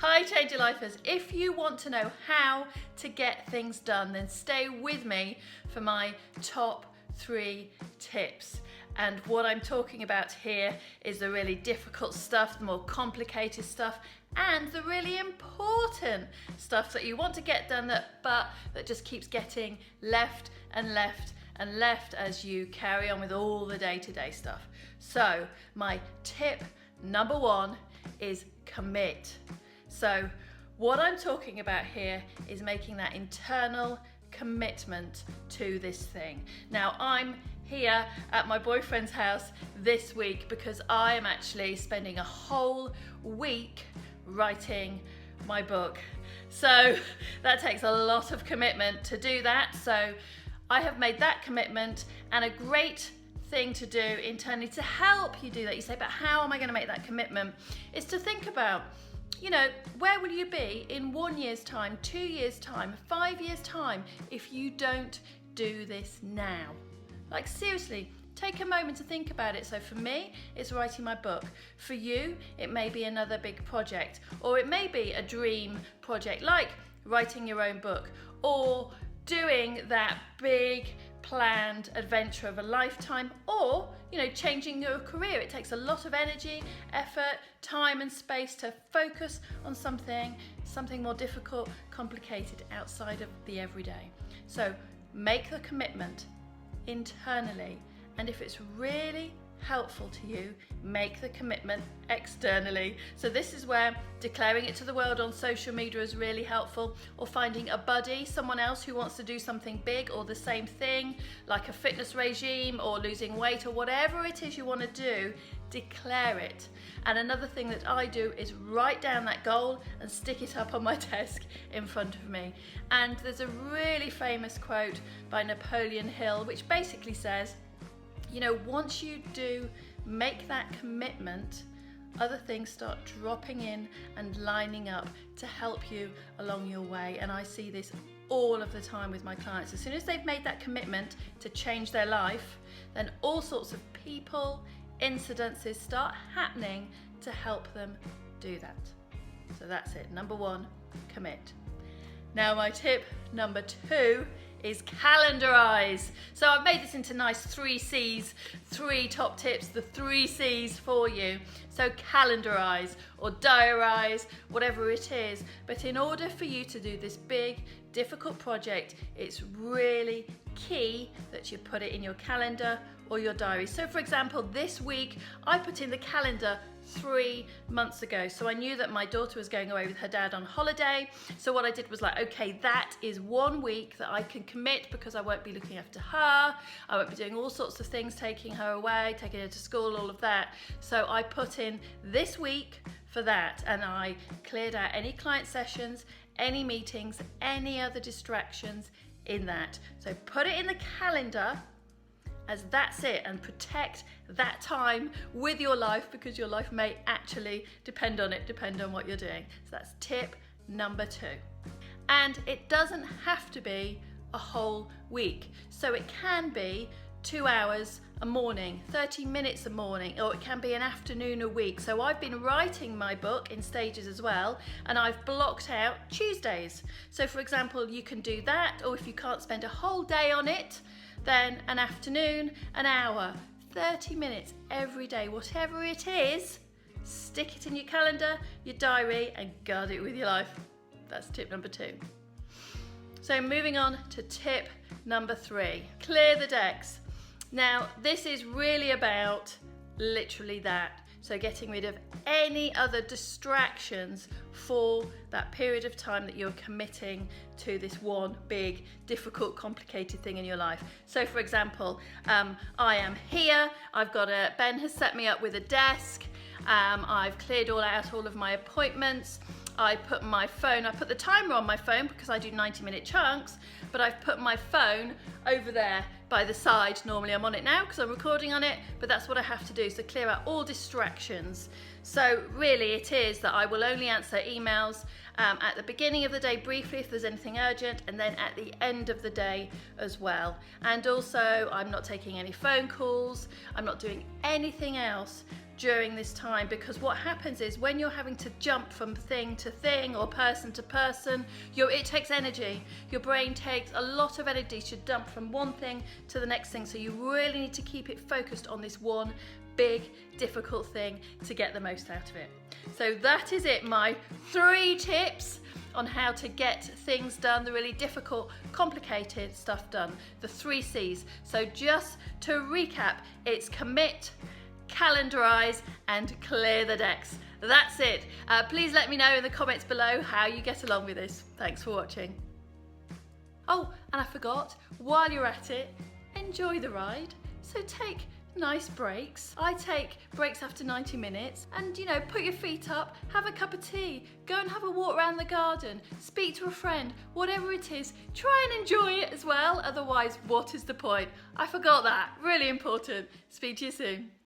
Hi Change Your Lifers. If you want to know how to get things done, then stay with me for my top 3 tips. And what I'm talking about here is the really difficult stuff, the more complicated stuff, and the really important stuff that you want to get done but that just keeps getting left and left and left as you carry on with all the day-to-day stuff. So my tip number 1 is commit. So what I'm talking about here is making that internal commitment to this thing. Now I'm here at my boyfriend's house this week because I am actually spending a whole week writing my book. So that takes a lot of commitment to do that. So I have made that commitment, and a great thing to do internally to help you do that. You say, but how am I going to make that commitment? Is to think about, where will you be in 1 year's time, 2 years' time, 5 years' time if you don't do this now? Like seriously, take a moment to think about it. So for me, it's writing my book. For you, it may be another big project, or it may be a dream project like writing your own book, or doing that big planned adventure of a lifetime, or changing your career. It takes a lot of energy, effort, time and space to focus on something more difficult, complicated, outside of the everyday. So make the commitment internally, and if it's really helpful to you, make the commitment externally. So this is where declaring it to the world on social media is really helpful, or finding a buddy, someone else who wants to do something big or the same thing, like a fitness regime or losing weight or whatever it is you want to do. Declare it. And another thing that I do is write down that goal and stick it up on my desk in front of me. And there's a really famous quote by Napoleon Hill which basically says, once you do make that commitment, other things start dropping in and lining up to help you along your way. And I see this all of the time with my clients. As soon as they've made that commitment to change their life, then all sorts of people, incidences start happening to help them do that. So that's it. Number 1, commit. Now my tip number 2 is calendarise. So I've made this into nice 3 C's, 3 top tips, the 3 C's for you. So calendarise or diarise, whatever it is. But in order for you to do this big, difficult project, it's really key that you put it in your calendar or your diary. So for example, this week I put in the calendar 3 months ago. So I knew that my daughter was going away with her dad on holiday. So what I did was like, okay, that is 1 week that I can commit because I won't be looking after her. I won't be doing all sorts of things, taking her away, taking her to school, all of that. So I put in this week for that, and I cleared out any client sessions, any meetings, any other distractions in that. So put it in the calendar as that's it, and protect that time with your life, because your life may actually depend on what you're doing. So that's tip number 2. And it doesn't have to be a whole week. So it can be 2 hours a morning, 30 minutes a morning, or it can be an afternoon a week. So I've been writing my book in stages as well, and I've blocked out Tuesdays. So for example, you can do that, or if you can't spend a whole day on it, then an afternoon, an hour, 30 minutes every day, whatever it is, stick it in your calendar, your diary, and guard it with your life. That's tip number 2. So moving on to tip number 3, clear the decks. Now this is really about literally that. So getting rid of any other distractions for that period of time that you're committing to this one big, difficult, complicated thing in your life. So for example, I am here, Ben has set me up with a desk, I've cleared all of my appointments, I put the timer on my phone because I do 90-minute chunks, but I've put my phone over there by the side. Normally I'm on it now because I'm recording on it, but that's what I have to do, so clear out all distractions. So really it is that I will only answer emails at the beginning of the day briefly if there's anything urgent, and then at the end of the day as well. And also I'm not taking any phone calls, I'm not doing anything else during this time, because what happens is when you're having to jump from thing to thing or person to person, it takes energy. Your brain takes a lot of energy to jump from one thing to the next thing, so you really need to keep it focused on this one big difficult thing to get the most out of it. So that is it, my 3 tips on how to get things done, the really difficult, complicated stuff done, the 3 C's. So just to recap, it's commit, calendarise and clear the decks. That's it. Please let me know in the comments below how you get along with this. Thanks for watching. Oh, and I forgot, while you're at it, enjoy the ride. So take nice breaks. I take breaks after 90 minutes and put your feet up, have a cup of tea, go and have a walk around the garden, speak to a friend, whatever it is, try and enjoy it as well. Otherwise, what is the point? I forgot that. Really important. Speak to you soon.